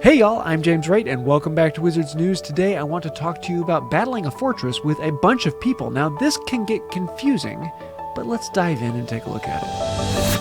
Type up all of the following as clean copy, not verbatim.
Hey y'all, I'm James Wright and welcome back to Wizards News. Today I want to talk to you about battling a fortress with a bunch of people. Now this can get confusing, but let's dive in and take a look at it.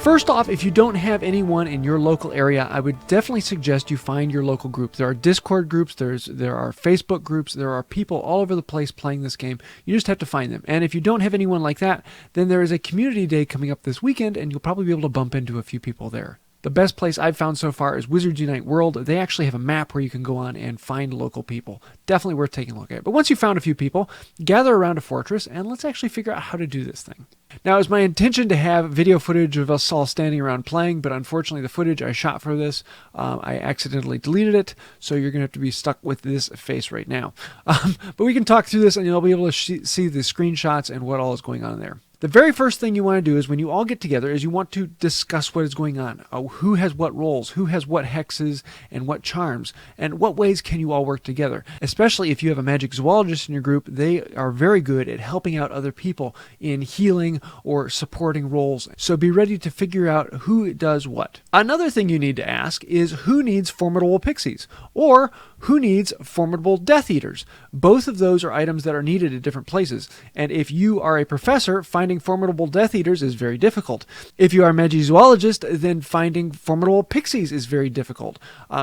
First off, if you don't have anyone in your local area, I would definitely suggest you find your local group. There are Discord groups, there are Facebook groups, there are people all over the place playing this game. You just have to find them. And if you don't have anyone like that, then there is a community day coming up this weekend, and you'll probably be able to bump into a few people there. The best place I've found so far is Wizards Unite World. They actually have a map where you can go on and find local people. Definitely worth taking a look at. But once you've found a few people, gather around a fortress and let's actually figure out how to do this thing. Now, it was my intention to have video footage of us all standing around playing, but unfortunately the footage I shot for this, I accidentally deleted it, so you're going to have to be stuck with this face right now. But we can talk through this and you'll be able to see the screenshots and what all is going on there. The very first thing you want to do is when you all get together is you want to discuss what is going on. Who has what roles, who has what hexes and what charms, and what ways can you all work together. Especially if you have a magic zoologist in your group, they are very good at helping out other people in healing or supporting roles. So be ready to figure out who does what. Another thing you need to ask is who needs formidable pixies or who needs formidable Death Eaters. Both of those are items that are needed at different places. And if you are a professor, finding formidable Death Eaters is very difficult. If you are a magizoologist, then finding formidable pixies is very difficult.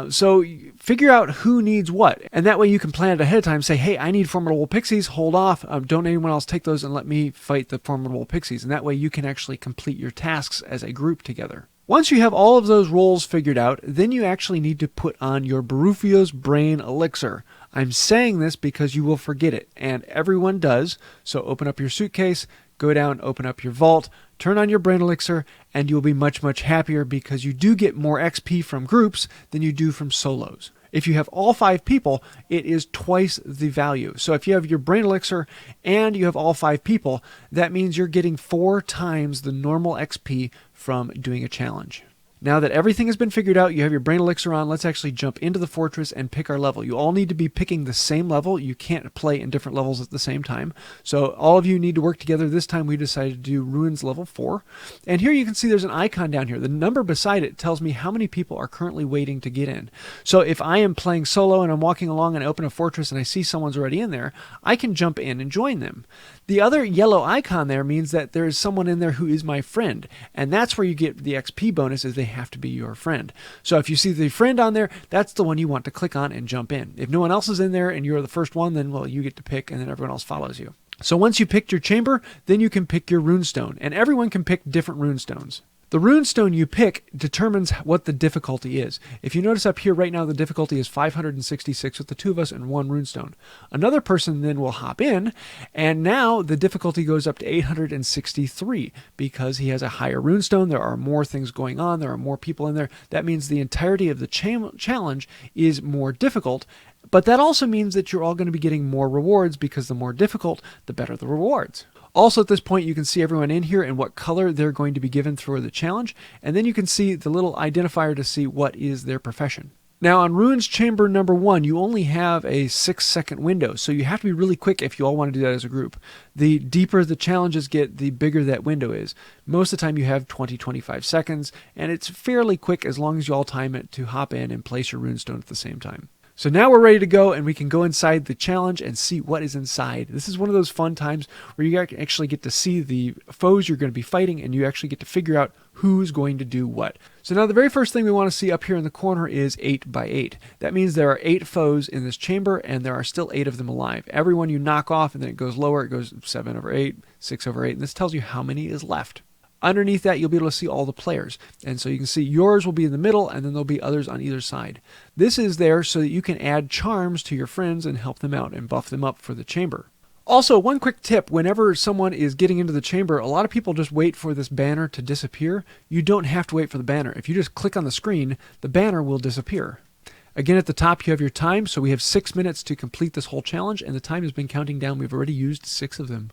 So figure out who needs what. And that way you can plan it ahead of time. Say, hey, I need formidable pixies. Hold off. Don't anyone else take those and let me fight the formidable pixies. And that way you can actually complete your tasks as a group together. Once you have all of those roles figured out, then you actually need to put on your Barufio's Brain Elixir. I'm saying this because you will forget it, and everyone does. So open up your suitcase, go down, open up your vault, turn on your Brain Elixir, and you'll be much, much happier because you do get more XP from groups than you do from solos. If you have all 5 people, it is twice the value. So if you have your Brain Elixir and you have all 5 people, that means you're getting 4 times the normal XP from doing a challenge. Now that everything has been figured out, you have your Brain Elixir on, let's actually jump into the fortress and pick our level. You all need to be picking the same level. You can't play in different levels at the same time. So all of you need to work together. This time we decided to do Ruins level 4. And here you can see there's an icon down here. The number beside it tells me how many people are currently waiting to get in. So if I am playing solo and I'm walking along and I open a fortress and I see someone's already in there, I can jump in and join them. The other yellow icon there means that there is someone in there who is my friend. And that's where you get the XP bonus, is they have to be your friend. So if you see the friend on there, that's the one you want to click on and jump in. If no one else is in there and you're the first one, then well, you get to pick and then everyone else follows you. So once you picked your chamber, then you can pick your runestone, and everyone can pick different runestones. The runestone you pick determines what the difficulty is. If you notice up here right now, the difficulty is 566 with the 2 of us and 1 runestone. Another person then will hop in, and now the difficulty goes up to 863 because he has a higher runestone. There are more things going on. There are more people in there. That means the entirety of the challenge is more difficult. But that also means that you're all going to be getting more rewards because the more difficult, the better the rewards. Also at this point, you can see everyone in here and what color they're going to be given through the challenge. And then you can see the little identifier to see what is their profession. Now on Ruins Chamber number 1, you only have a 6-second window. So you have to be really quick if you all want to do that as a group. The deeper the challenges get, the bigger that window is. Most of the time you have 20-25 seconds. And it's fairly quick as long as you all time it to hop in and place your runestone at the same time. So now we're ready to go and we can go inside the challenge and see what is inside. This is one of those fun times where you actually get to see the foes you're going to be fighting and you actually get to figure out who's going to do what. So now the very first thing we want to see up here in the corner is 8 by 8. That means there are 8 foes in this chamber and there are still 8 of them alive. Every one you knock off and then it goes lower, it goes 7 over 8, 6 over 8, and this tells you how many is left. Underneath that, you'll be able to see all the players. And so you can see yours will be in the middle, and then there'll be others on either side. This is there so that you can add charms to your friends and help them out and buff them up for the chamber. Also, one quick tip, whenever someone is getting into the chamber, a lot of people just wait for this banner to disappear. You don't have to wait for the banner. If you just click on the screen, the banner will disappear. Again, at the top, you have your time, so we have 6 minutes to complete this whole challenge, and the time has been counting down. We've already used 6 of them.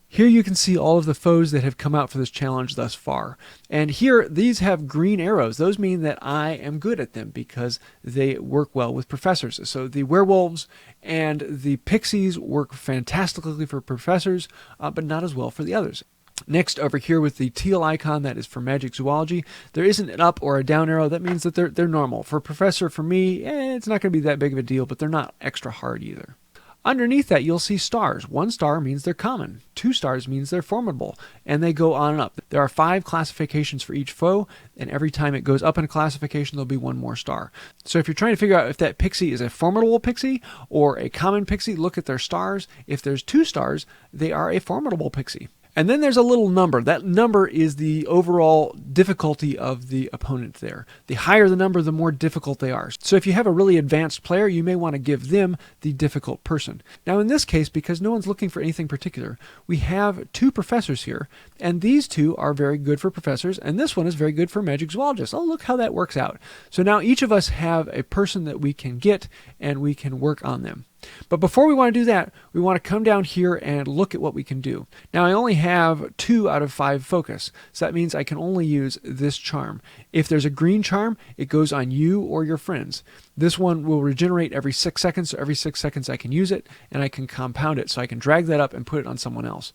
Here you can see all of the foes that have come out for this challenge thus far. And here, these have green arrows. Those mean that I am good at them because they work well with professors. So the werewolves and the pixies work fantastically for professors, but not as well for the others. Next, over here with the teal icon, that is for magic zoology, there isn't an up or a down arrow. That means that they're normal. For professor, for me, it's not going to be that big of a deal, but they're not extra hard either. Underneath that, you'll see stars. 1 star means they're common. 2 stars means they're formidable. And they go on and up. There are 5 classifications for each foe, and every time it goes up in a classification, there'll be 1 more star. So if you're trying to figure out if that pixie is a formidable pixie or a common pixie, look at their stars. If there's 2 stars, they are a formidable pixie. And then there's a little number. That number is the overall difficulty of the opponent there. The higher the number, the more difficult they are. So if you have a really advanced player, you may want to give them the difficult person. Now in this case, because no one's looking for anything particular, we have 2 professors here, and these 2 are very good for professors, and this one is very good for magic zoologists. Oh, look how that works out. So now each of us have a person that we can get, and we can work on them. But before we want to do that, we want to come down here and look at what we can do. Now I only have 2 out of 5 focus, so that means I can only use this charm. If there's a green charm, it goes on you or your friends. This one will regenerate every 6 seconds, so every 6 seconds I can use it, and I can compound it, so I can drag that up and put it on someone else.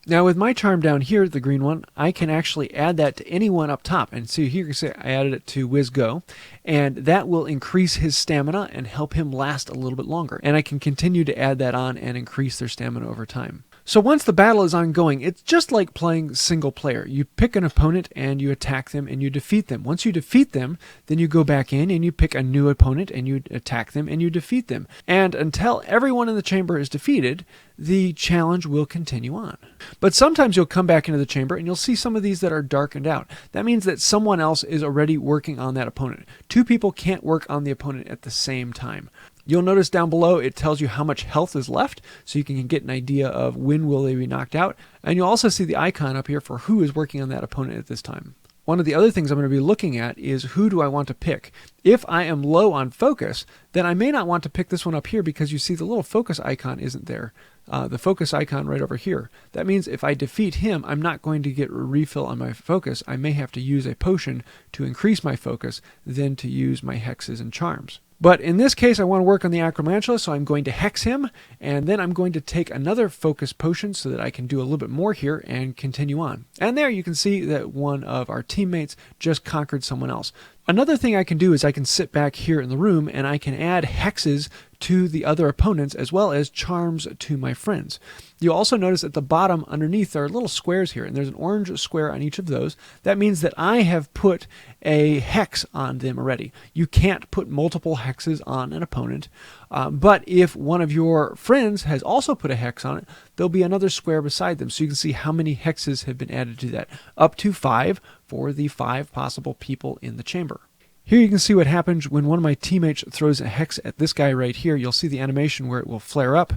Now with my charm down here, the green one, I can actually add that to anyone up top. And so here you can see I added it to WizGo, and that will increase his stamina and help him last a little bit longer. And I can continue to add that on and increase their stamina over time. So once the battle is ongoing, it's just like playing single player. You pick an opponent and you attack them and you defeat them. Once you defeat them, then you go back in and you pick a new opponent and you attack them and you defeat them. And until everyone in the chamber is defeated, the challenge will continue on. But sometimes you'll come back into the chamber and you'll see some of these that are darkened out. That means that someone else is already working on that opponent. 2 people can't work on the opponent at the same time. You'll notice down below it tells you how much health is left, so you can get an idea of when will they be knocked out. And you'll also see the icon up here for who is working on that opponent at this time. One of the other things I'm going to be looking at is who do I want to pick. If I am low on focus, then I may not want to pick this one up here because you see the little focus icon isn't there. The focus icon right over here. That means if I defeat him, I'm not going to get a refill on my focus. I may have to use a potion to increase my focus, then to use my hexes and charms. But in this case, I want to work on the Acromantula, so I'm going to hex him, and then I'm going to take another focus potion so that I can do a little bit more here and continue on. And there you can see that one of our teammates just conquered someone else. Another thing I can do is I can sit back here in the room and I can add hexes to the other opponents as well as charms to my friends. You'll also notice at the bottom underneath there are little squares here, and there's an orange square on each of those. That means that I have put a hex on them already. You can't put multiple hexes on an opponent, but if one of your friends has also put a hex on it, there'll be another square beside them, so you can see how many hexes have been added to that. Up to 5 for the 5 possible people in the chamber. Here you can see what happens when one of my teammates throws a hex at this guy right here. You'll see the animation where it will flare up,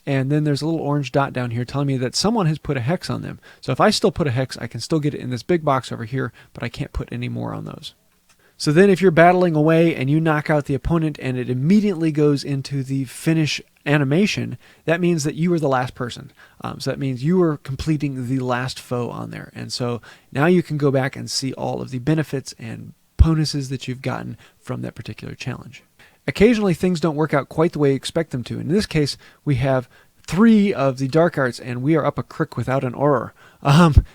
and then there's a little orange dot down here telling me that someone has put a hex on them. So if I still put a hex, I can still get it in this big box over here, but I can't put any more on those. So then if you're battling away and you knock out the opponent and it immediately goes into the finish animation, that means that you were the last person. So that means you were completing the last foe on there. And so now you can go back and see all of the benefits and bonuses that you've gotten from that particular challenge. Occasionally things don't work out quite the way you expect them to. In this case, we have 3 of the dark arts and we are up a crick without an auror.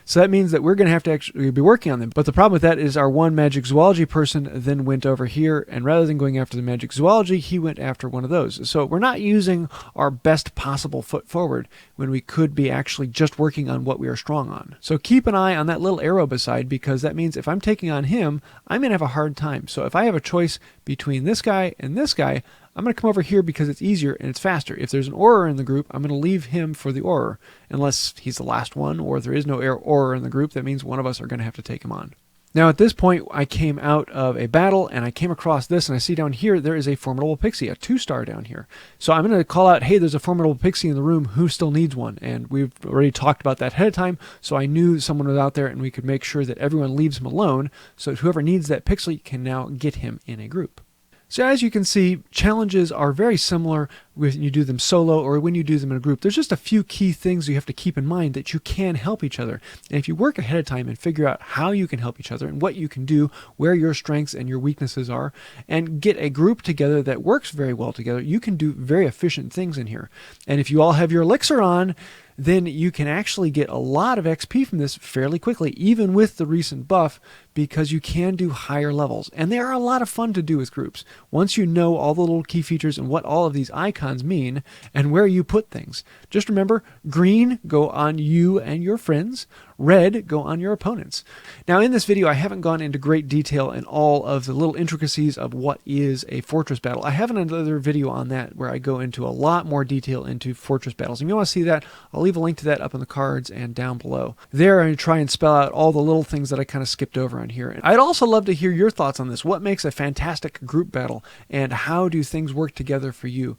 So that means that we're going to have to actually be working on them. But the problem with that is our one magic zoology person then went over here, and rather than going after the magic zoology, he went after one of those. So we're not using our best possible foot forward when we could be actually just working on what we are strong on. So keep an eye on that little arrow beside, because that means if I'm taking on him, I'm going to have a hard time. So if I have a choice between this guy and this guy, I'm going to come over here because it's easier and it's faster. If there's an auror in the group, I'm going to leave him for the auror, unless he's the last one or there is no auror in the group. That means one of us are going to have to take him on. Now at this point, I came out of a battle and I came across this, and I see down here there is a formidable pixie, a 2-star down here. So I'm going to call out, hey, there's a formidable pixie in the room. Who still needs one? And we've already talked about that ahead of time, so I knew someone was out there, and we could make sure that everyone leaves him alone, so that whoever needs that pixie can now get him in a group. So as you can see, challenges are very similar when you do them solo or when you do them in a group. There's just a few key things you have to keep in mind that you can help each other. And if you work ahead of time and figure out how you can help each other and what you can do, where your strengths and your weaknesses are, and get a group together that works very well together, you can do very efficient things in here. And if you all have your elixir on, then you can actually get a lot of XP from this fairly quickly, even with the recent buff, because you can do higher levels. And they are a lot of fun to do with groups. Once you know all the little key features and what all of these icons mean and where you put things. Just remember, green, go on you and your friends. Red, go on your opponents. Now in this video, I haven't gone into great detail in all of the little intricacies of what is a fortress battle. I have another video on that where I go into a lot more detail into fortress battles. If you want to see that, I'll leave a link to that up in the cards and down below. There, I try and spell out all the little things that I kind of skipped over on here. I'd also love to hear your thoughts on this. What makes a fantastic group battle, and how do things work together for you?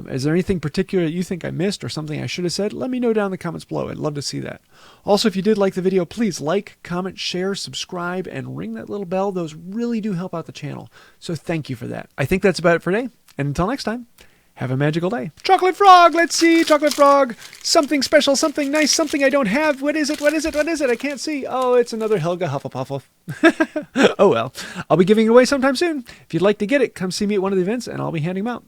Is there anything particular that you think I missed or something I should have said? Let me know down in the comments below. I'd love to see that. Also, if you did like the video, please like, comment, share, subscribe, and ring that little bell. Those really do help out the channel. So thank you for that. I think that's about it for today. And until next time, have a magical day. Chocolate Frog, let's see. Chocolate Frog, something special, something nice, something I don't have. What is it? What is it? What is it? I can't see. Oh, it's another Helga Hufflepuff. Oh well. I'll be giving it away sometime soon. If you'd like to get it, come see me at one of the events and I'll be handing them out.